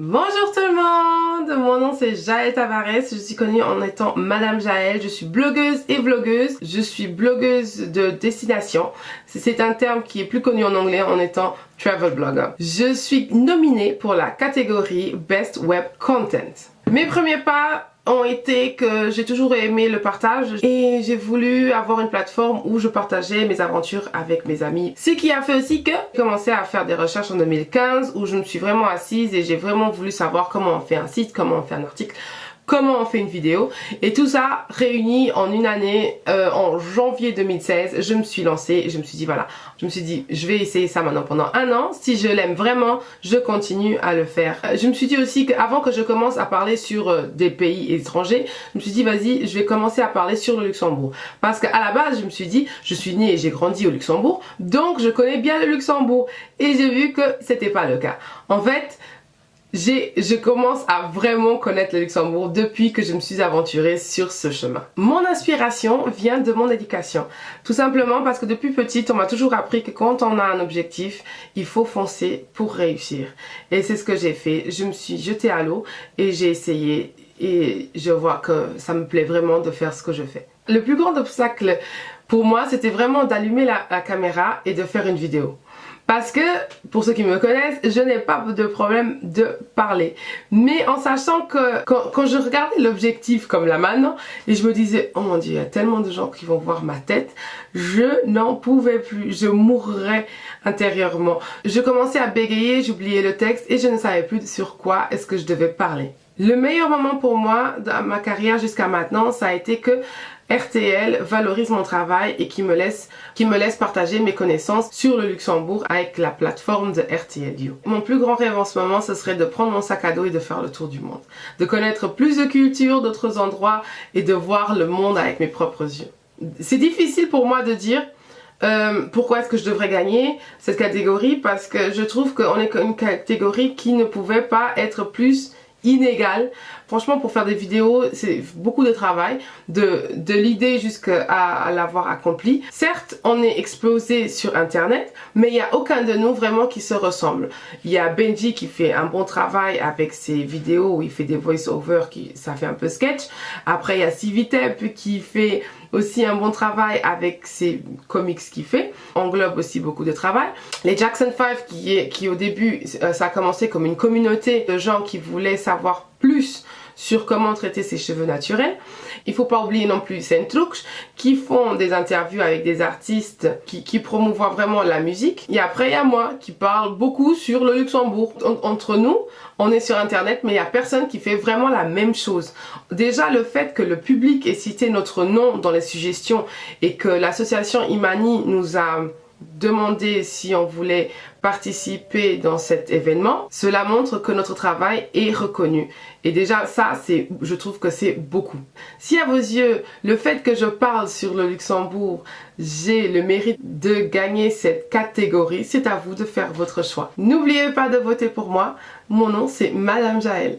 Bonjour tout le monde, mon nom c'est Jaël Tavares, je suis connue en étant Madame Jaël, je suis blogueuse et vlogueuse, je suis blogueuse de destination, c'est un terme qui est plus connu en anglais en étant travel blogger. Je suis nominée pour la catégorie Best Web Content. Mes premiers pas ont été que j'ai toujours aimé le partage et j'ai voulu avoir une plateforme où je partageais mes aventures avec mes amis. Ce qui a fait aussi que j'ai commencé à faire des recherches en 2015 où je me suis vraiment assise et j'ai vraiment voulu savoir comment on fait un site, comment on fait un article, comment on fait une vidéo, et tout ça réuni en une année. En janvier 2016 je me suis lancée et je me suis dit voilà, je me suis dit je vais essayer ça maintenant pendant un an, si je l'aime vraiment je continue à le faire. Je me suis dit aussi qu'avant que je commence à parler sur des pays étrangers, je me suis dit vas-y, je vais commencer à parler sur le Luxembourg, parce qu'à la base je me suis dit je suis née et j'ai grandi au Luxembourg, donc je connais bien le Luxembourg, et j'ai vu que c'était pas le cas. En fait je commence à vraiment connaître le Luxembourg depuis que je me suis aventurée sur ce chemin. Mon inspiration vient de mon éducation. Tout simplement parce que depuis petite, on m'a toujours appris que quand on a un objectif, il faut foncer pour réussir. Et c'est ce que j'ai fait. Je me suis jetée à l'eau et j'ai essayé. Et je vois que ça me plaît vraiment de faire ce que je fais. Le plus grand obstacle pour moi, c'était vraiment d'allumer la caméra et de faire une vidéo. Parce que, pour ceux qui me connaissent, je n'ai pas de problème de parler. Mais en sachant que quand je regardais l'objectif comme là maintenant, et je me disais, oh mon Dieu, il y a tellement de gens qui vont voir ma tête, je n'en pouvais plus, je mourrais intérieurement. Je commençais à bégayer, j'oubliais le texte et je ne savais plus sur quoi est-ce que je devais parler. Le meilleur moment pour moi dans ma carrière jusqu'à maintenant, ça a été que RTL valorise mon travail et qui me laisse partager mes connaissances sur le Luxembourg avec la plateforme de RTL You. Mon plus grand rêve en ce moment, ce serait de prendre mon sac à dos et de faire le tour du monde. De connaître plus de cultures, d'autres endroits et de voir le monde avec mes propres yeux. C'est difficile pour moi de dire pourquoi est-ce que je devrais gagner cette catégorie, parce que je trouve qu'on est une catégorie qui ne pouvait pas être plus inégal. Franchement, pour faire des vidéos, c'est beaucoup de travail, de l'idée jusqu'à l'avoir accompli. Certes, on est explosé sur internet, mais il n'y a aucun de nous vraiment qui se ressemble. Il y a Benji qui fait un bon travail avec ses vidéos où il fait des voice-over, ça fait un peu sketch. Après, il y a Civitep qui fait aussi un bon travail avec ses comics qu'il fait, englobe aussi beaucoup de travail. Les Jackson 5 qui au début, ça a commencé comme une communauté de gens qui voulaient savoir plus sur comment traiter ses cheveux naturels. Il faut pas oublier non plus Centrux qui font des interviews avec des artistes qui promouvoient vraiment la musique. Et après il y a moi qui parle beaucoup sur le Luxembourg. Entre nous, on est sur internet mais il y a personne qui fait vraiment la même chose. Déjà le fait que le public ait cité notre nom dans les suggestions et que l'association Imani nous a demandé si on voulait participer dans cet événement, cela montre que notre travail est reconnu. Et déjà ça, je trouve que c'est beaucoup. Si à vos yeux, le fait que je parle sur le Luxembourg, j'ai le mérite de gagner cette catégorie, c'est à vous de faire votre choix. N'oubliez pas de voter pour moi. Mon nom c'est Madame Jaël.